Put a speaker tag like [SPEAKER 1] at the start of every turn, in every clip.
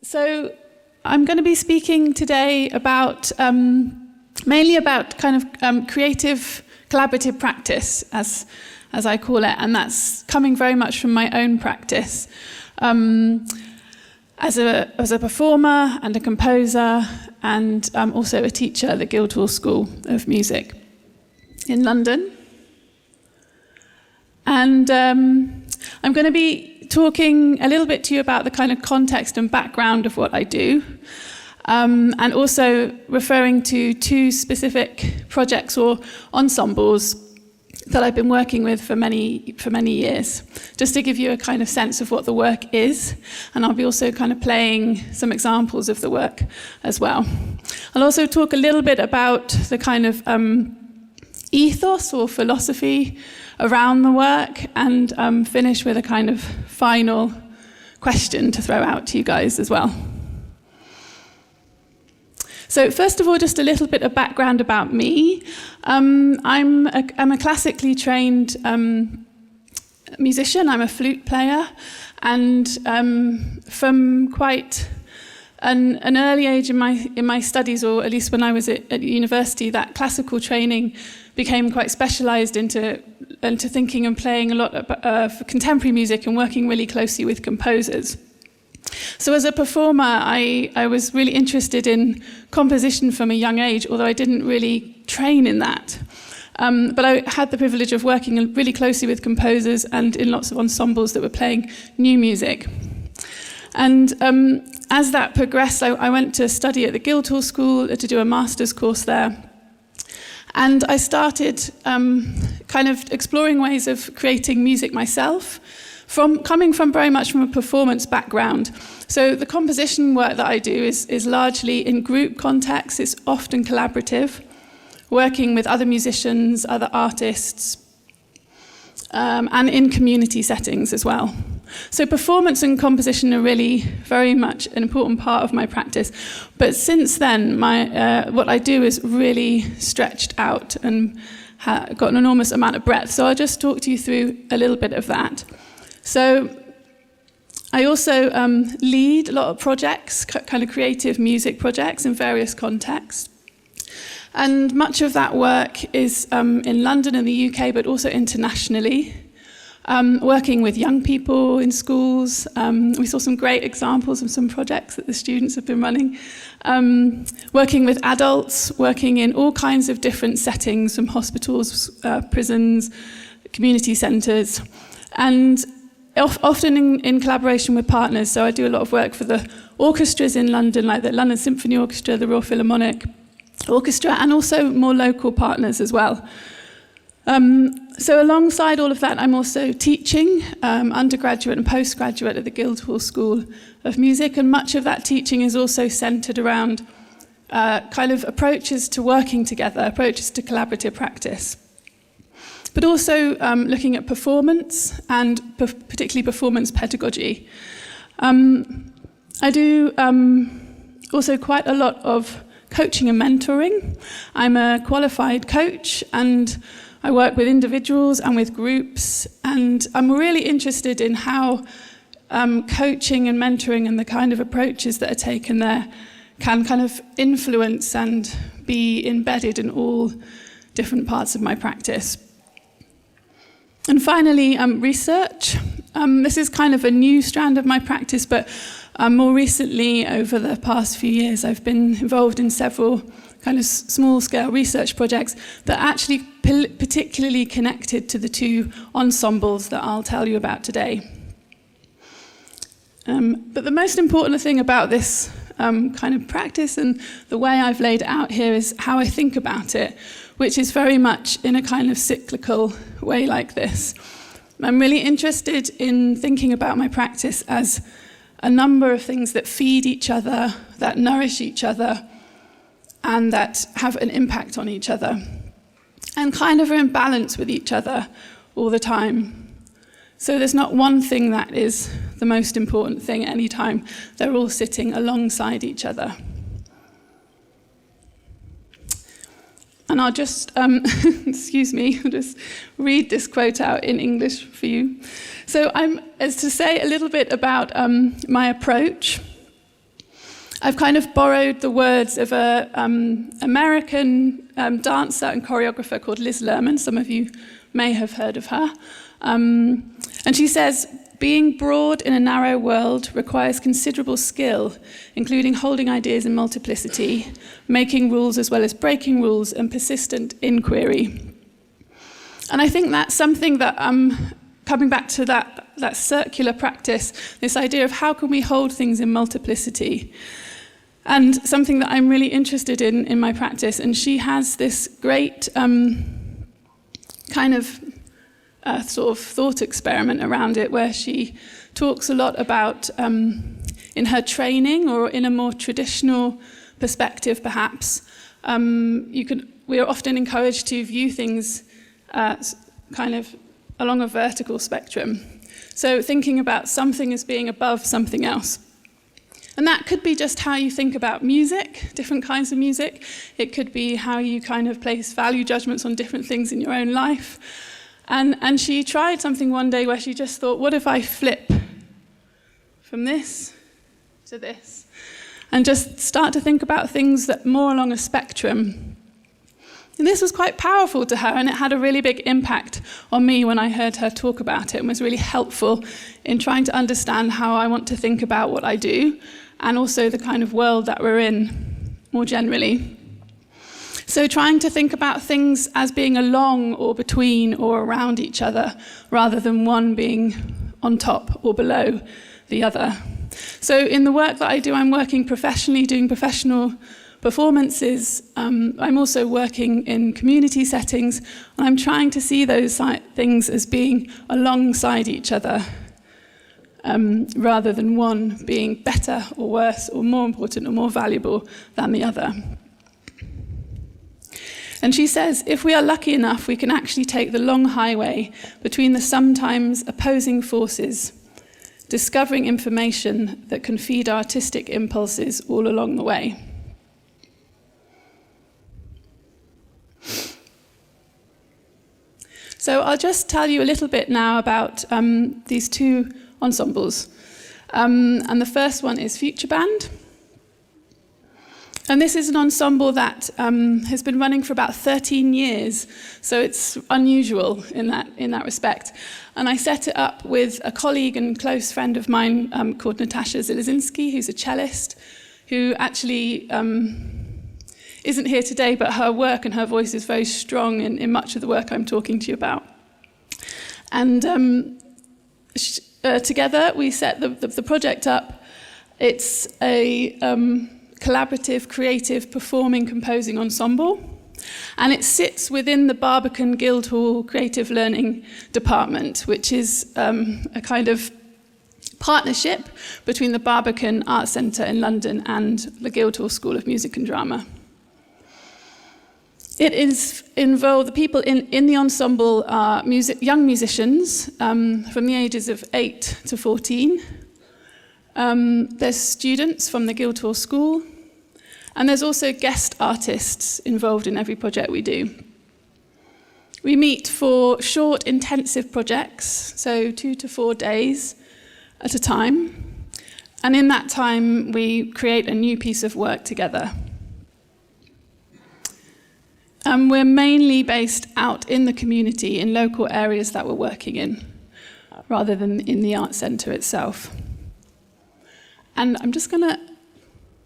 [SPEAKER 1] So I'm going to be speaking today about mainly about kind of creative, collaborative practice, as I call it, and that's coming very much from my own practice as a performer and a composer, and also a teacher at the Guildhall School of Music in London. And I'm going to be talking a little bit to you about the kind of context and background of what I do, and also referring to two specific projects or ensembles that I've been working with for many years, just to give you a kind of sense of what the work is. And I'll be also kind of playing some examples of the work as well. I'll also talk a little bit about the kind of ethos or philosophy around the work, and finish with a kind of final question to throw out to you guys as well. So first of all, just a little bit of background about me. I'm a classically trained musician. I'm a flute player, and from quite an early age in my studies, or at least when I was at university, that classical training became quite specialised into thinking and playing a lot of contemporary music and working really closely with composers. So as a performer, I was really interested in composition from a young age, although I didn't really train in that. But I had the privilege of working really closely with composers and in lots of ensembles that were playing new music. And as that progressed, I went to study at the Guildhall School to do a master's course there. And I started kind of exploring ways of creating music myself, coming from very much from a performance background. So the composition work that I do is largely in group context. It's often collaborative, working with other musicians, other artists, and in community settings as well. So performance and composition are really very much an important part of my practice. But since then, what I do is really stretched out and got an enormous amount of breadth. So I'll just talk to you through a little bit of that. So I also lead a lot of projects, kind of creative music projects in various contexts. And much of that work is in London and the UK, but also internationally. Working with young people in schools. We saw some great examples of some projects that the students have been running. Working with adults, working in all kinds of different settings, from hospitals, prisons, community centres, and often in collaboration with partners. So I do a lot of work for the orchestras in London, like the London Symphony Orchestra, the Royal Philharmonic Orchestra, and also more local partners as well. So alongside all of that, I'm also teaching undergraduate and postgraduate at the Guildhall School of Music, and much of that teaching is also centred around kind of approaches to working together, approaches to collaborative practice. But also looking at performance, and particularly performance pedagogy. I do also quite a lot of coaching and mentoring. I'm a qualified coach, and I work with individuals and with groups, and I'm really interested in how coaching and mentoring and the kind of approaches that are taken there can kind of influence and be embedded in all different parts of my practice. And finally, research. This is kind of a new strand of my practice, but more recently, over the past few years, I've been involved in several kind of small-scale research projects that are actually particularly connected to the two ensembles that I'll tell you about today. But the most important thing about this kind of practice and the way I've laid it out here is how I think about it, which is very much in a kind of cyclical way like this. I'm really interested in thinking about my practice as a number of things that feed each other, that nourish each other, and that have an impact on each other, and kind of are in balance with each other all the time. So there's not one thing that is the most important thing at any time. They're all sitting alongside each other. And I'll just, excuse me, I'll just read this quote out in English for you. So as to say a little bit about my approach. I've kind of borrowed the words of an American dancer and choreographer called Liz Lerman. Some of you may have heard of her. And she says, being broad in a narrow world requires considerable skill, including holding ideas in multiplicity, making rules as well as breaking rules, and persistent inquiry. And I think that's something that, coming back to that circular practice, this idea of how can we hold things in multiplicity, and something that I'm really interested in my practice. And she has this great kind of sort of thought experiment around it, where she talks a lot about, in her training, or in a more traditional perspective perhaps, we are often encouraged to view things kind of along a vertical spectrum. So thinking about something as being above something else. And that could be just how you think about music, different kinds of music. It could be how you kind of place value judgments on different things in your own life. And she tried something one day where she just thought, what if I flip from this to this? And just start to think about things that more along a spectrum. And this was quite powerful to her, and it had a really big impact on me when I heard her talk about it, and was really helpful in trying to understand how I want to think about what I do, and also the kind of world that we're in more generally. So trying to think about things as being along or between or around each other, rather than one being on top or below the other. So in the work that I do, I'm working professionally, doing professional performances. I'm also working in community settings, and I'm trying to see those things as being alongside each other, rather than one being better or worse or more important or more valuable than the other. And she says, if we are lucky enough, we can actually take the long highway between the sometimes opposing forces, discovering information that can feed our artistic impulses all along the way. So I'll just tell you a little bit now about these two ensembles. And the first one is Future Band. And this is an ensemble that has been running for about 13 years, so it's unusual in that respect. And I set it up with a colleague and close friend of mine called Natasha Zielizinski, who's a cellist, who actually isn't here today, but her work and her voice is very strong in much of the work I'm talking to you about. And together we set the project up. It's a collaborative, creative, performing, composing ensemble. And it sits within the Barbican Guildhall Creative Learning Department, which is a kind of partnership between the Barbican Arts Centre in London and the Guildhall School of Music and Drama. It is involved, the people in the ensemble are young musicians from the ages of 8 to 14. There's students from the Guildhall School, and there's also guest artists involved in every project we do. We meet for short, intensive projects, so 2 to 4 days at a time, and in that time we create a new piece of work together. We're mainly based out in the community, in local areas that we're working in, rather than in the Arts Centre itself. And I'm just going to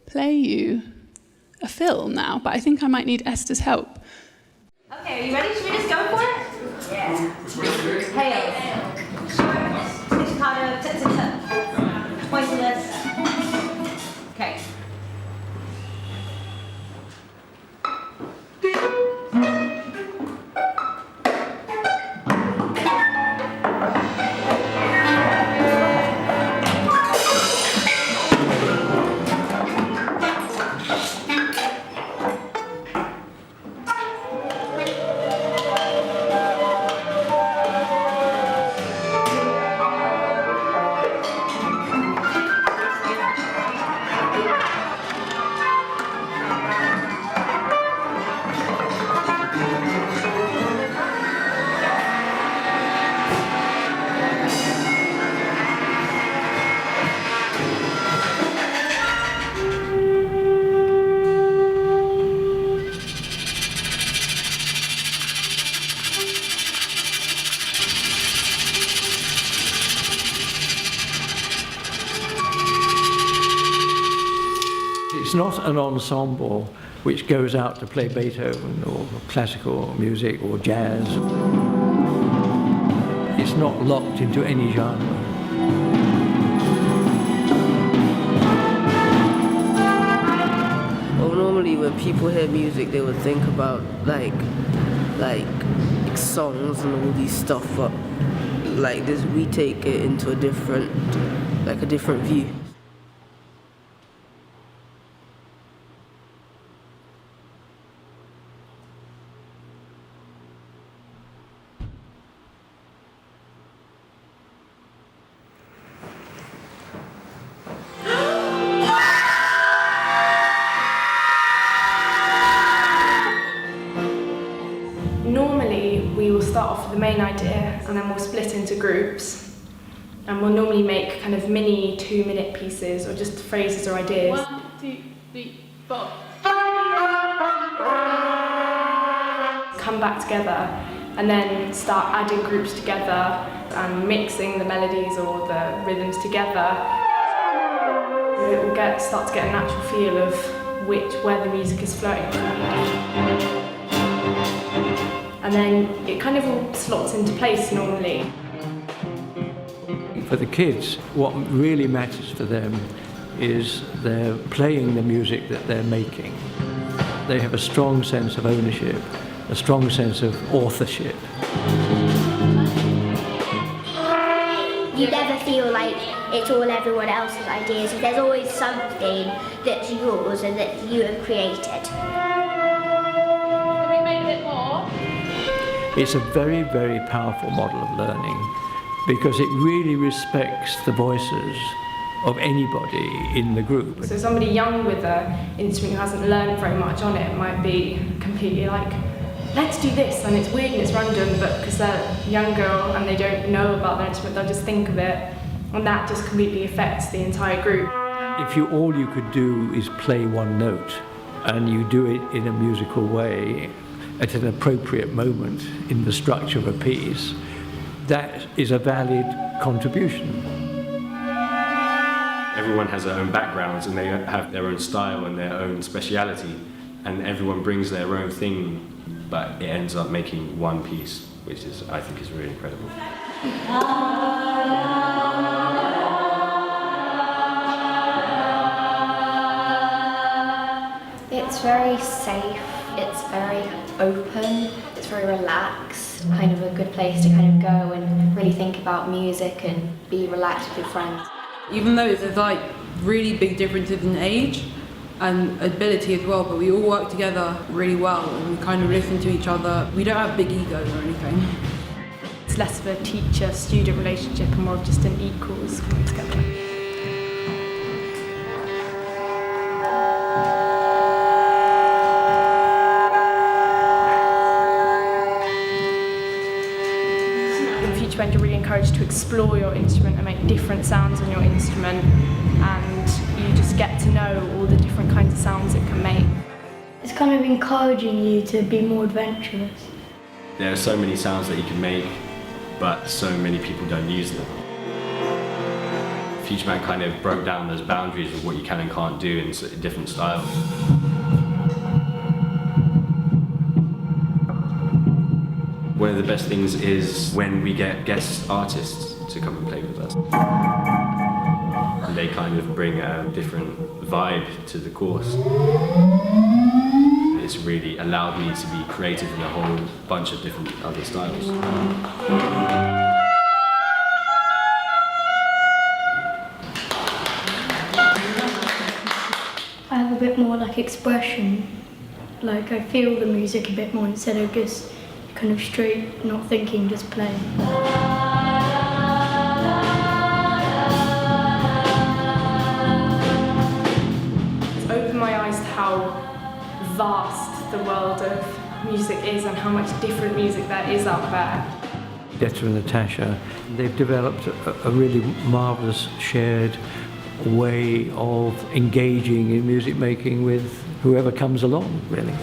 [SPEAKER 1] play you a film now, but I think I might need Esther's help.
[SPEAKER 2] Okay, are you ready? Should we just go for it? Yeah. Hail. Short, staccato, tut-tut-tut. Pointless. Okay.
[SPEAKER 3] It's not an ensemble which goes out to play Beethoven or classical music or jazz. It's not locked into any genre.
[SPEAKER 4] Well, normally when people hear music, they would think about like songs and all these stuff, but like this, we take it into a different view.
[SPEAKER 5] Normally, we will start off with the main idea and then we'll split into groups. And we'll normally make kind of mini 2-minute pieces or just phrases or ideas.
[SPEAKER 1] 1, 2, 3, 4.
[SPEAKER 5] Come back together and then start adding groups together and mixing the melodies or the rhythms together. It will start to get a natural feel of where the music is flowing from. And then it kind of all slots into place normally.
[SPEAKER 3] For the kids, what really matters for them is they're playing the music that they're making. They have a strong sense of ownership, a strong sense of authorship.
[SPEAKER 6] You never feel like it's all everyone else's ideas. There's always something that's yours and that you have created.
[SPEAKER 1] Can we make it more?
[SPEAKER 3] It's a very, very powerful model of learning because it really respects the voices of anybody in the group.
[SPEAKER 5] So somebody young with an instrument who hasn't learned very much on it might be completely like, let's do this, and it's weird and it's random, but because they're younger and they don't know about their instrument, they'll just think of it, and that just completely affects the entire group.
[SPEAKER 3] If all you could do is play one note, and you do it in a musical way, at an appropriate moment in the structure of a piece, that is a valid contribution.
[SPEAKER 7] Everyone has their own backgrounds and they have their own style and their own speciality, and everyone brings their own thing, but it ends up making one piece, which I think is really incredible.
[SPEAKER 8] It's very safe, it's very open, it's very relaxed, kind of a good place to kind of go and really think about music and be relaxed with your friends.
[SPEAKER 9] Even though there's like really big differences in age and ability as well, but we all work together really well and we kind of listen to each other. We don't have big egos or anything.
[SPEAKER 5] It's less of a teacher-student relationship and more of just an equals coming together. When you're really encouraged to explore your instrument and make different sounds on your instrument, and you just get to know all the different kinds of sounds it can make.
[SPEAKER 10] It's kind of encouraging you to be more adventurous.
[SPEAKER 7] There are so many sounds that you can make, but so many people don't use them. Futureman kind of broke down those boundaries of what you can and can't do in different styles. One of the best things is when we get guest artists to come and play with us. And they kind of bring a different vibe to the course. It's really allowed me to be creative in a whole bunch of different other styles.
[SPEAKER 10] I have a bit more like expression, like I feel the music a bit more instead of just kind of straight, not thinking, just playing.
[SPEAKER 5] It's opened my eyes to how vast the world of music is and how much different music there is out there.
[SPEAKER 3] Detta and Natasha, they've developed a really marvellous shared way of engaging in music making with whoever comes along, really.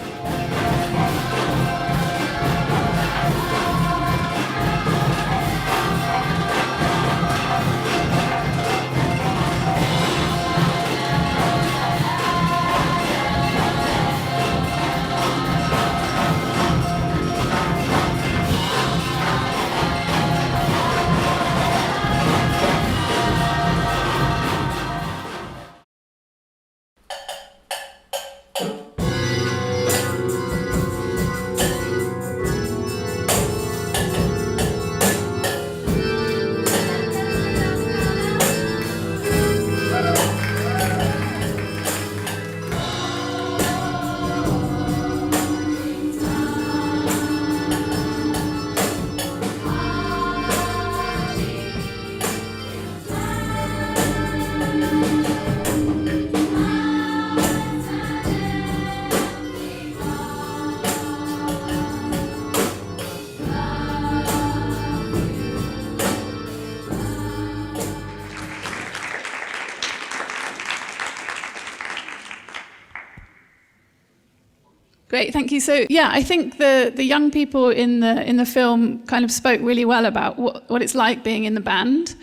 [SPEAKER 1] Great, thank you. So yeah, I think the young people in the film kind of spoke really well about what it's like being in the band.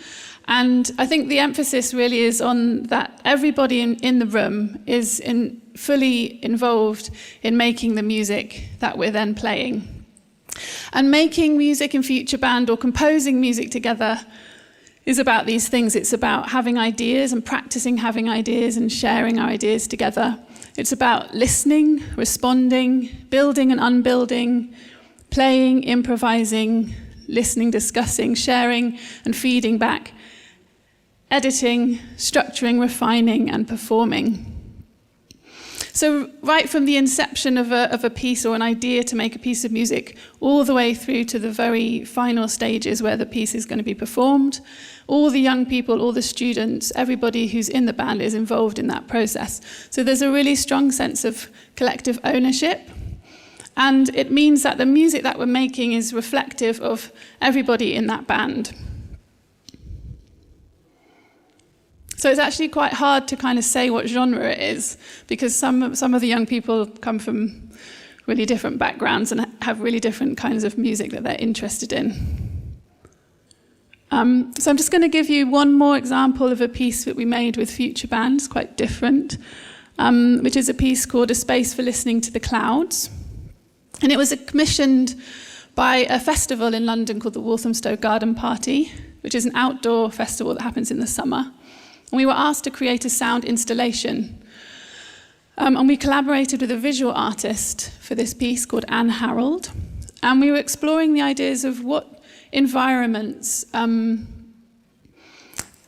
[SPEAKER 1] And I think the emphasis really is on that everybody in the room is fully involved in making the music that we're then playing. And making music in future band or composing music together is about these things. It's about having ideas and practicing having ideas and sharing our ideas together. It's about listening, responding, building and unbuilding, playing, improvising, listening, discussing, sharing and feeding back, editing, structuring, refining and performing. So right from the inception of a piece or an idea to make a piece of music, all the way through to the very final stages where the piece is going to be performed, all the young people, all the students, everybody who's in the band is involved in that process. So there's a really strong sense of collective ownership. And it means that the music that we're making is reflective of everybody in that band. So it's actually quite hard to kind of say what genre it is, because some of the young people come from really different backgrounds and have really different kinds of music that they're interested in. So I'm just going to give you one more example of a piece that we made with future bands, quite different, which is a piece called A Space for Listening to the Clouds. And it was commissioned by a festival in London called the Walthamstow Garden Party, which is an outdoor festival that happens in the summer. And we were asked to create a sound installation. And we collaborated with a visual artist for this piece called Anne Harold. And we were exploring the ideas of what environments kind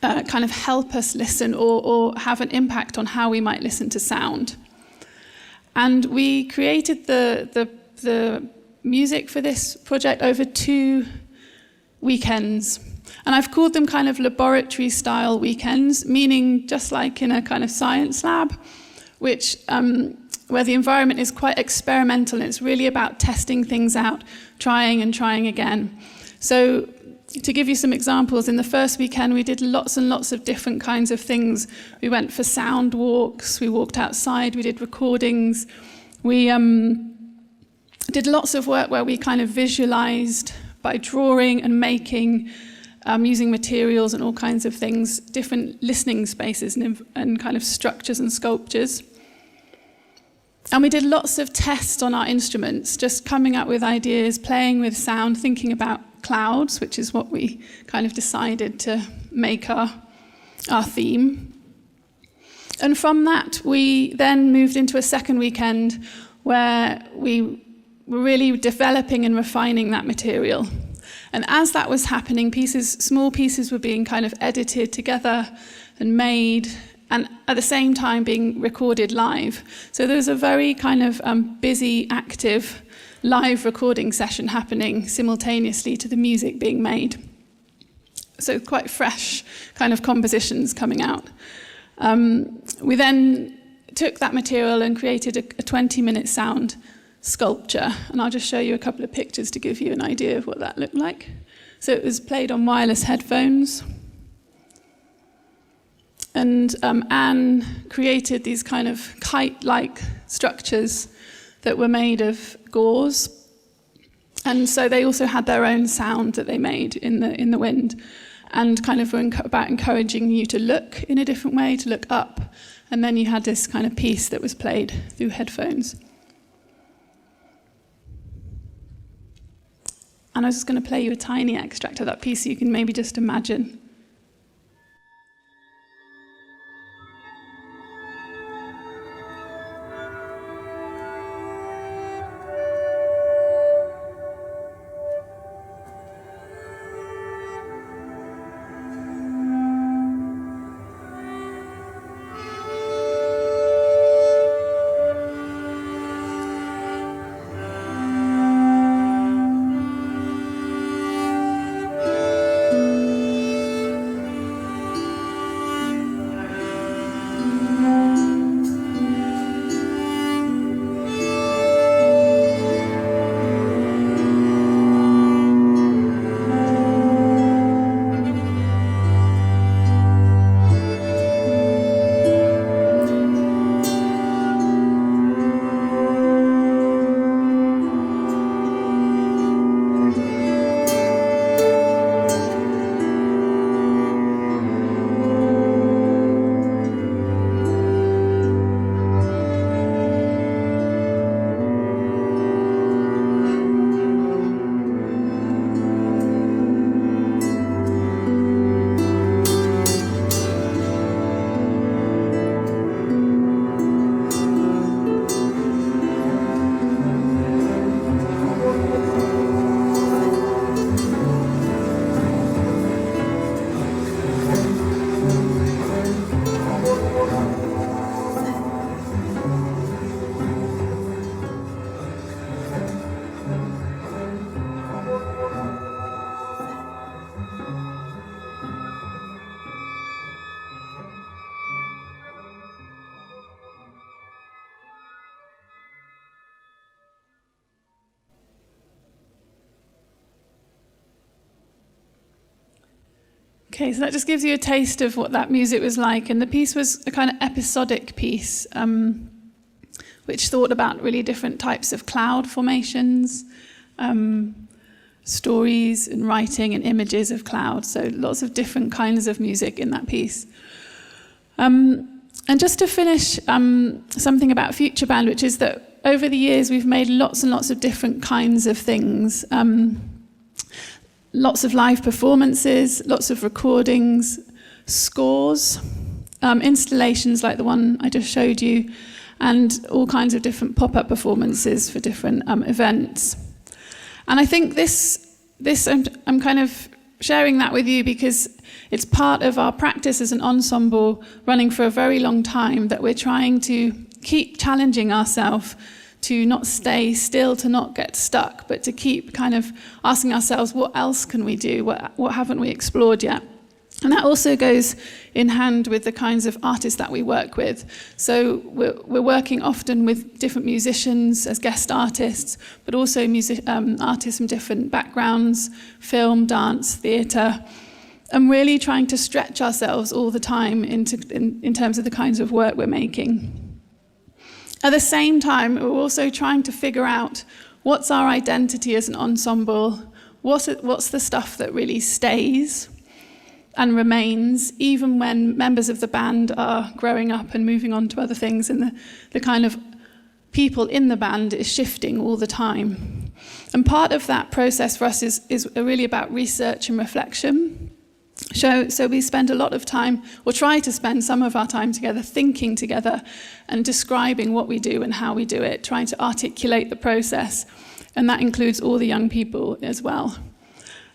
[SPEAKER 1] of help us listen or have an impact on how we might listen to sound. And we created the music for this project over 2 weekends. And I've called them kind of laboratory-style weekends, meaning just like in a kind of science lab, which where the environment is quite experimental. And it's really about testing things out, trying and trying again. So to give you some examples, in the first weekend, we did lots and lots of different kinds of things. We went for sound walks, we walked outside, we did recordings. We did lots of work where we kind of visualized by drawing and making, using materials and all kinds of things, different listening spaces and kind of structures and sculptures. And we did lots of tests on our instruments, just coming up with ideas, playing with sound, thinking about clouds, which is what we kind of decided to make our theme. And from that, we then moved into a second weekend where we were really developing and refining that material. And as that was happening, small pieces were being kind of edited together and made, and at the same time being recorded live. So there was a very kind of busy, active live recording session happening simultaneously to the music being made. So quite fresh kind of compositions coming out. We then took that material and created a 20-minute sound sculpture. And I'll just show you a couple of pictures to give you an idea of what that looked like. So it was played on wireless headphones. And Anne created these kind of kite-like structures that were made of gauze. And so they also had their own sound that they made in the wind, and kind of were about encouraging you to look in a different way, to look up. And then you had this kind of piece that was played through headphones. And I was just going to play you a tiny extract of that piece so you can maybe just imagine. Okay, so that just gives you a taste of what that music was like. And the piece was a kind of episodic piece, which thought about really different types of cloud formations, stories and writing and images of clouds. So lots of different kinds of music in that piece. And just to finish, something about Future Band, which is that over the years we've made lots and lots of different kinds of things. Lots of live performances, lots of recordings, scores, installations like the one I just showed you, and all kinds of different pop-up performances for different events. And I think this I'm kind of sharing that with you because it's part of our practice as an ensemble running for a very long time, that we're trying to keep challenging ourselves to not stay still, to not get stuck, but to keep kind of asking ourselves, what else can we do? What haven't we explored yet? And that also goes in hand with the kinds of artists that we work with. So we're working often with different musicians as guest artists, but also artists from different backgrounds, film, dance, theatre, and really trying to stretch ourselves all the time in terms of the kinds of work we're making. At the same time, we're also trying to figure out what's our identity as an ensemble, what's the stuff that really stays and remains, even when members of the band are growing up and moving on to other things, and the kind of people in the band is shifting all the time. And part of that process for us is really about research and reflection. So we spend a lot of time, or try to spend some of our time together, thinking together and describing what we do and how we do it, trying to articulate the process. And that includes all the young people as well.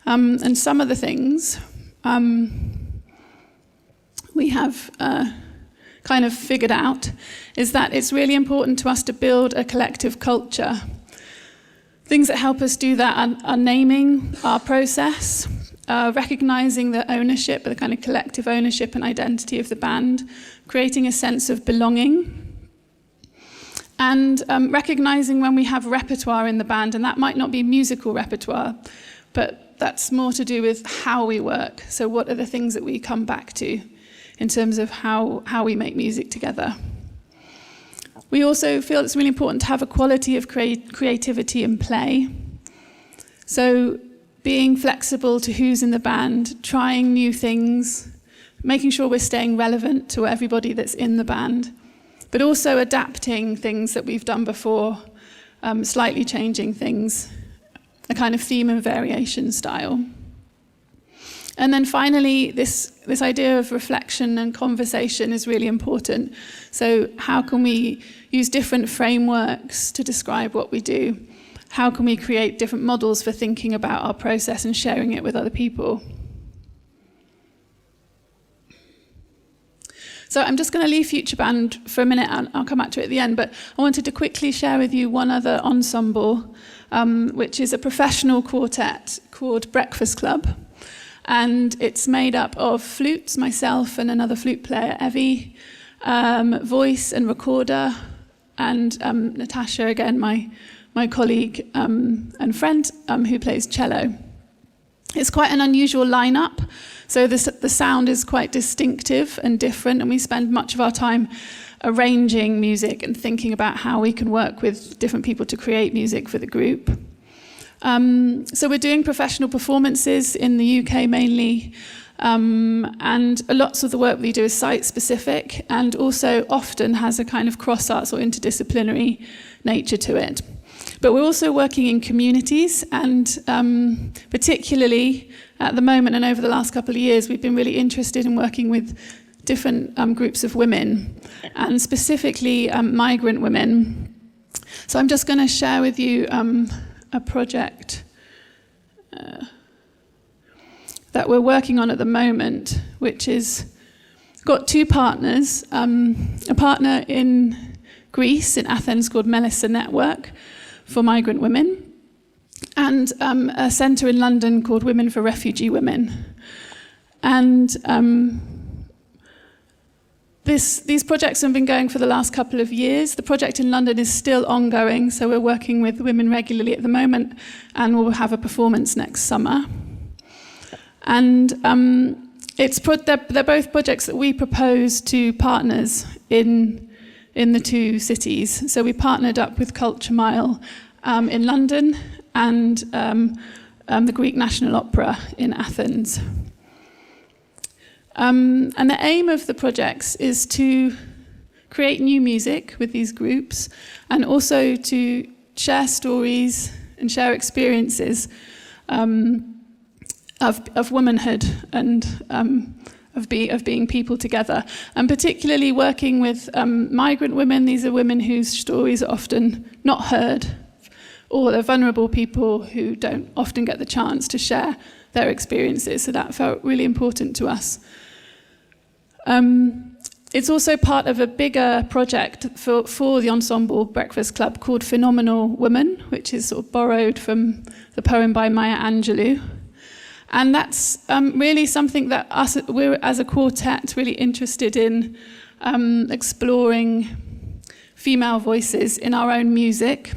[SPEAKER 1] And some of the things we have kind of figured out is that it's really important to us to build a collective culture. Things that help us do that are naming our process, recognizing the ownership, the kind of collective ownership and identity of the band, creating a sense of belonging, and recognizing when we have repertoire in the band, and that might not be musical repertoire, but that's more to do with how we work. So what are the things that we come back to in terms of how we make music together? We also feel it's really important to have a quality of creativity and play. So being flexible to who's in the band, trying new things, making sure we're staying relevant to everybody that's in the band, but also adapting things that we've done before, slightly changing things, a kind of theme and variation style. And then finally, this idea of reflection and conversation is really important. So how can we use different frameworks to describe what we do? How can we create different models for thinking about our process and sharing it with other people? So I'm just going to leave Future Band for a minute, and I'll come back to it at the end, but I wanted to quickly share with you one other ensemble, which is a professional quartet called Breakfast Club. And it's made up of flutes, myself and another flute player, Evie, voice and recorder, and Natasha, again, my colleague and friend, who plays cello. It's quite an unusual lineup, so the sound is quite distinctive and different, and we spend much of our time arranging music and thinking about how we can work with different people to create music for the group. So we're doing professional performances in the UK mainly, and lots of the work we do is site-specific and also often has a kind of cross-arts or interdisciplinary nature to it. But we're also working in communities, and particularly at the moment and over the last couple of years, we've been really interested in working with different groups of women, and specifically migrant women. So I'm just going to share with you a project that we're working on at the moment, which is got two partners, a partner in Greece, in Athens, called Melissa Network for Migrant Women, and a centre in London called Women for Refugee Women. And these projects have been going for the last couple of years. The project in London is still ongoing, so we're working with women regularly at the moment, and we'll have a performance next summer. And they're both projects that we propose to partners in the two cities. So we partnered up with Culture Mile in London and the Greek National Opera in Athens. And the aim of the projects is to create new music with these groups and also to share stories and share experiences of womanhood and of being people together, and particularly working with migrant women. These are women whose stories are often not heard, or they're vulnerable people who don't often get the chance to share their experiences. So that felt really important to us. It's also part of a bigger project for the Ensemble Breakfast Club called Phenomenal Woman, which is sort of borrowed from the poem by Maya Angelou. And that's really something that we're, as a quartet, really interested in exploring female voices in our own music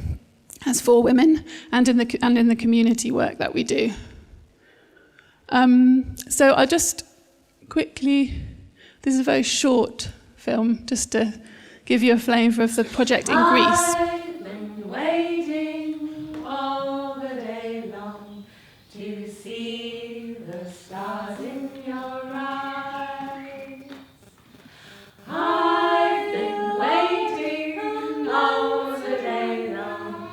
[SPEAKER 1] as four women and in the community work that we do. So I'll just quickly, this is a very short film, just to give you a flavour of the project in Greece.
[SPEAKER 11] I've been waiting all the day long to see the stars in your eyes. I've been waiting all the day long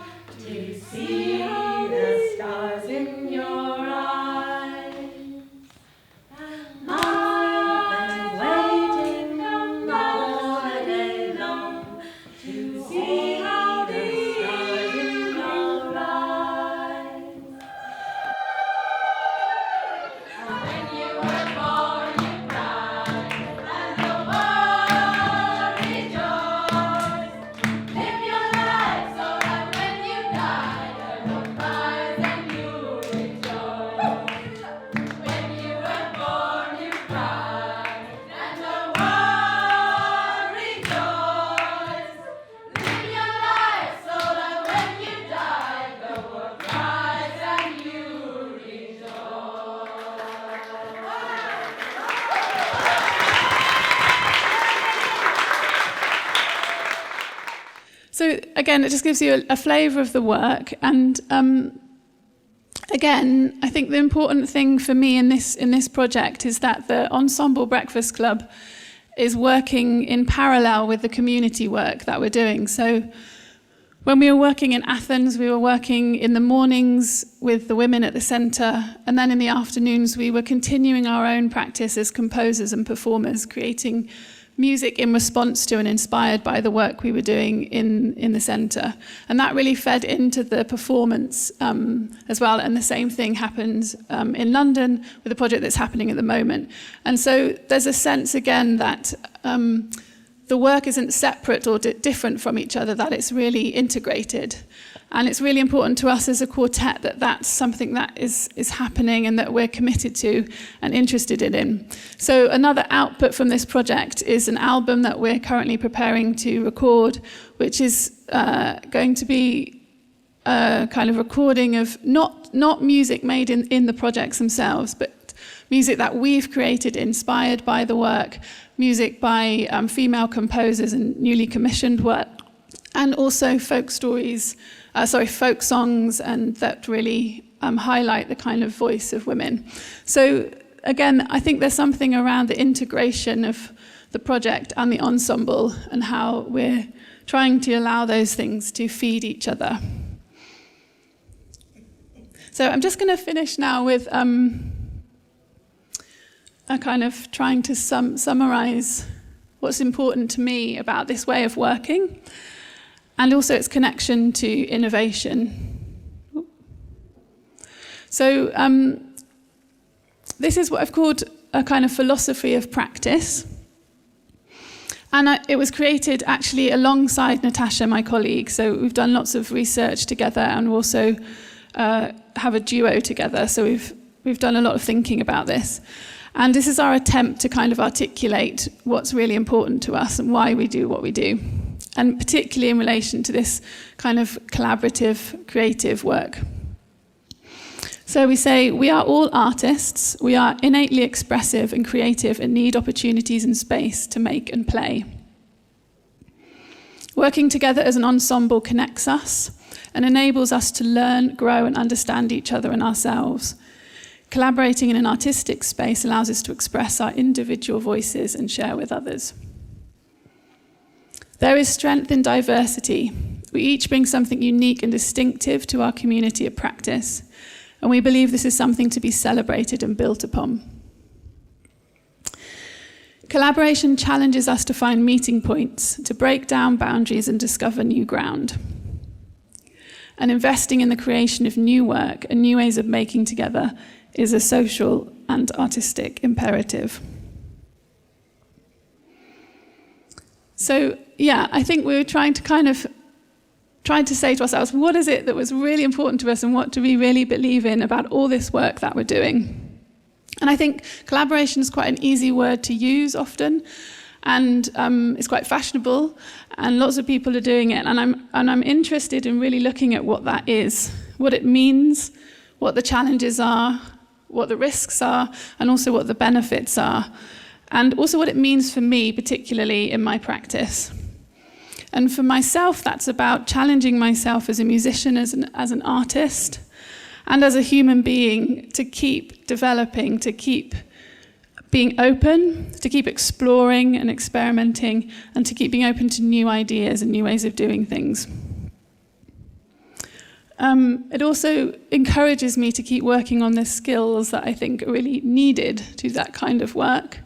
[SPEAKER 11] to see the stars in your eyes. I've been waiting all the day long to see the stars in your eyes. When you were born, you cried, and the world rejoiced. Live your life so that when you die, the Lord cries and you rejoice. When you were born, you cried, and the world rejoiced. Live your life so that when you die, the world cries and you rejoice.
[SPEAKER 1] So again, it just gives you a flavour of the work, and again, I think the important thing for me in this project is that the Ensemble Breakfast Club is working in parallel with the community work that we're doing. So when we were working in Athens, we were working in the mornings with the women at the centre, and then in the afternoons we were continuing our own practice as composers and performers, creating music in response to and inspired by the work we were doing in the centre. And that really fed into the performance as well. And the same thing happens in London with a project that's happening at the moment. And so there's a sense, again, that the work isn't separate or different from each other, that it's really integrated. And it's really important to us as a quartet that that's something that is happening and that we're committed to and interested in. So another output from this project is an album that we're currently preparing to record, which is going to be a kind of recording of not music made in the projects themselves, but music that we've created inspired by the work, music by female composers and newly commissioned work, and also folk songs, and that really highlight the kind of voice of women. So again, I think there's something around the integration of the project and the ensemble and how we're trying to allow those things to feed each other. So I'm just going to finish now with a kind of trying to summarize what's important to me about this way of working, and also its connection to innovation. So this is what I've called a kind of philosophy of practice. And it was created actually alongside Natasha, my colleague. So we've done lots of research together, and we also have a duo together. So we've done a lot of thinking about this. And this is our attempt to kind of articulate what's really important to us and why we do what we do, and particularly in relation to this kind of collaborative, creative work. So we say we are all artists, we are innately expressive and creative and need opportunities and space to make and play. Working together as an ensemble connects us and enables us to learn, grow and understand each other and ourselves. Collaborating in an artistic space allows us to express our individual voices and share with others. There is strength in diversity. We each bring something unique and distinctive to our community of practice, and we believe this is something to be celebrated and built upon. Collaboration challenges us to find meeting points, to break down boundaries and discover new ground. And investing in the creation of new work and new ways of making together is a social and artistic imperative. So, yeah, I think we were trying to say to ourselves, what is it that was really important to us and what do we really believe in about all this work that we're doing? And I think collaboration is quite an easy word to use often, and it's quite fashionable, and lots of people are doing it. And I'm interested in really looking at what that is, what it means, what the challenges are, what the risks are, and also what the benefits are, and also what it means for me, particularly in my practice. And for myself, that's about challenging myself as a musician, as an artist, and as a human being to keep developing, to keep being open, to keep exploring and experimenting, and to keep being open to new ideas and new ways of doing things. It also encourages me to keep working on the skills that I think are really needed to do that kind of work.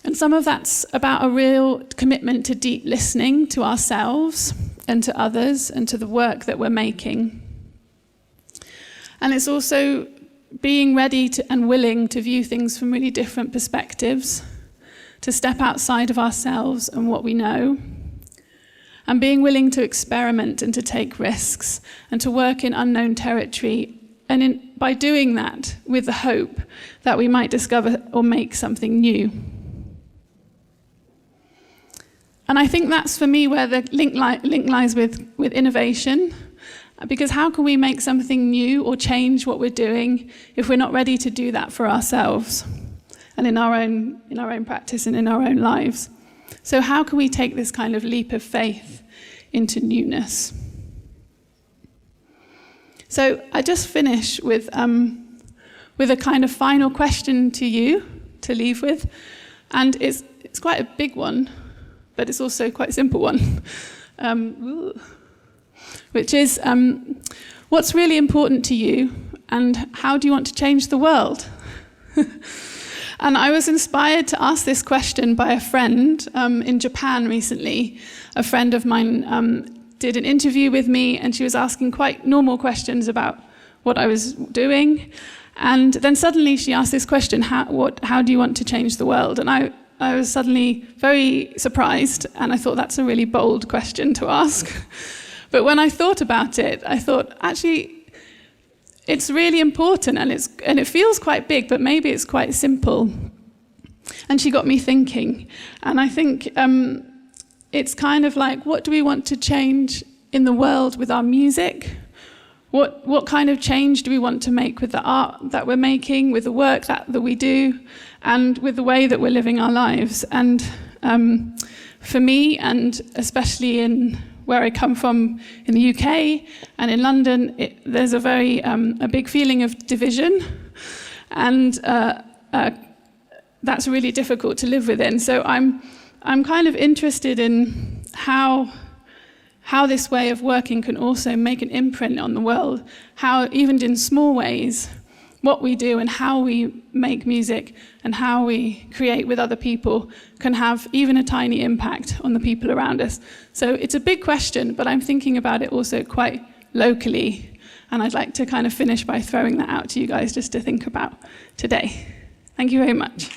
[SPEAKER 1] And some of that's about a real commitment to deep listening to ourselves and to others and to the work that we're making. And it's also being ready to, and willing to view things from really different perspectives, to step outside of ourselves and what we know, and being willing to experiment and to take risks and to work in unknown territory, and by doing that with the hope that we might discover or make something new. And I think that's for me where the link lies with innovation, because how can we make something new or change what we're doing if we're not ready to do that for ourselves and in our own practice and in our own lives? So how can we take this kind of leap of faith into newness? So I just finish with a kind of final question to you to leave with, and it's quite a big one, but it's also quite a simple one, which is, what's really important to you, and how do you want to change the world? And I was inspired to ask this question by a friend in Japan recently. A friend of mine did an interview with me, and she was asking quite normal questions about what I was doing. And then suddenly she asked this question, how do you want to change the world? And I was suddenly very surprised, and I thought that's a really bold question to ask. But when I thought about it, I thought, actually, it's really important, and it feels quite big, but maybe it's quite simple. And she got me thinking. And I think it's kind of like, what do we want to change in the world with our music? What kind of change do we want to make with the art that we're making, with the work that we do, and with the way that we're living our lives? And for me, and especially in where I come from in the UK and in London, there's a very a big feeling of division, and that's really difficult to live within. So I'm kind of interested in how this way of working can also make an imprint on the world, how even in small ways, what we do and how we make music and how we create with other people can have even a tiny impact on the people around us. So it's a big question, but I'm thinking about it also quite locally, and I'd like to kind of finish by throwing that out to you guys just to think about today. Thank you very much.